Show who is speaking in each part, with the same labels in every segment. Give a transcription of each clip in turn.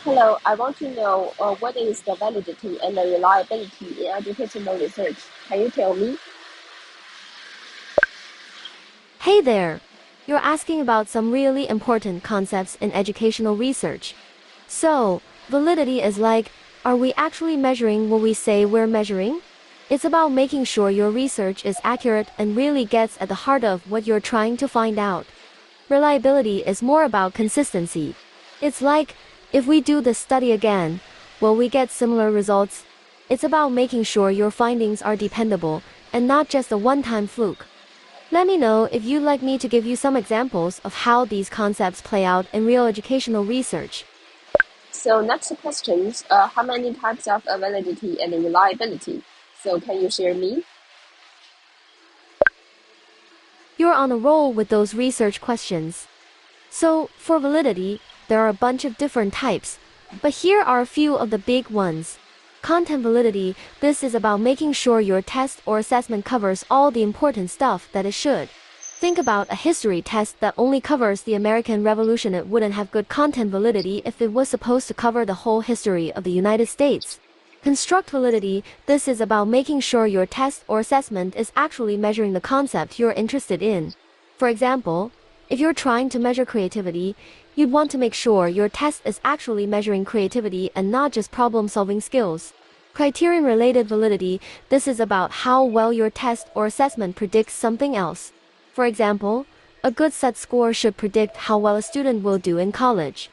Speaker 1: Hello, I want to know what is the validity and the reliability in educational research. Can you tell me?
Speaker 2: Hey there! You're asking about some really important concepts in educational research. So, validity is like, are we actually measuring what we say we're measuring? It's about making sure your research is accurate and really gets at the heart of what you're trying to find out. Reliability is more about consistency. It's like, if we do this study again, will we get similar results? It's about making sure your findings are dependable and not just a one-time fluke. Let me know if you'd like me to give you some examples of how these concepts play out in real educational research.
Speaker 1: So next questions, how many types of validity and reliability? So can you share me?
Speaker 2: You're on a roll with those research questions. So, for validity, there are a bunch of different types, but here are a few of the big ones. Content validity, this is about making sure your test or assessment covers all the important stuff that it should. Think about a history test that only covers the American Revolution. It wouldn't have good content validity if it was supposed to cover the whole history of the United States. Construct validity, this is about making sure your test or assessment is actually measuring the concept you're interested in. For example, if you're trying to measure creativity, you'd want to make sure your test is actually measuring creativity and not just problem-solving skills. Criterion-related validity, this is about how well your test or assessment predicts something else. For example, a good set score should predict how well a student will do in college.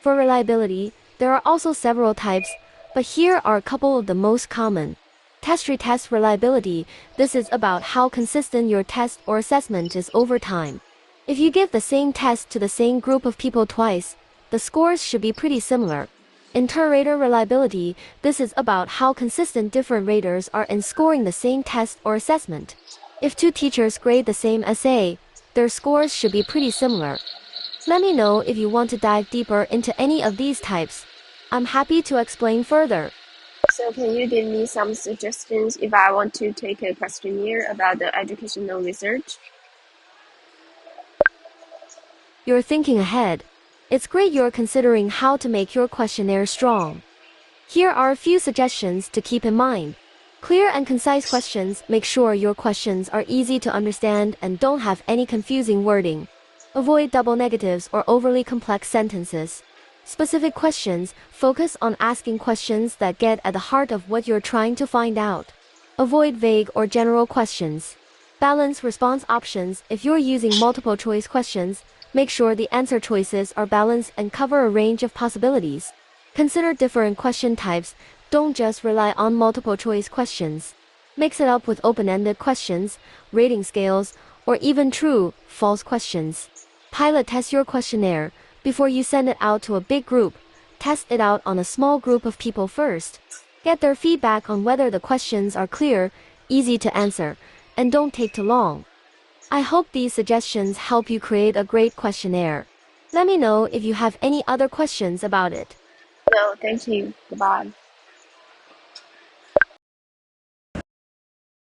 Speaker 2: For reliability, there are also several types, but here are a couple of the most common. Test-retest reliability, this is about how consistent your test or assessment is over time. If you give the same test to the same group of people twice, the scores should be pretty similar. Inter-rater reliability, this is about how consistent different raters are in scoring the same test or assessment. If two teachers grade the same essay, their scores should be pretty similar. Let me know if you want to dive deeper into any of these types. I'm happy to explain further.
Speaker 1: So can you give me some suggestions if I want to take a questionnaire about the educational research?
Speaker 2: You're thinking ahead. It's great you're considering how to make your questionnaire strong. Here are a few suggestions to keep in mind. Clear and concise questions. Make sure your questions are easy to understand and don't have any confusing wording. Avoid double negatives or overly complex sentences. Specific questions. Focus on asking questions that get at the heart of what you're trying to find out. Avoid vague or general questions. Balance response options. If you're using multiple choice questions, make sure the answer choices are balanced and cover a range of possibilities. Consider different question types. Don't just rely on multiple choice questions. Mix it up with open-ended questions, rating scales, or even true, false questions. Pilot test your questionnaire. Before you send it out to a big group, test it out on a small group of people first. Get their feedback on whether the questions are clear, easy to answer, and don't take too long. I hope these suggestions help you create a great questionnaire. Let me know if you have any other questions about it.
Speaker 1: No, thank you. Goodbye.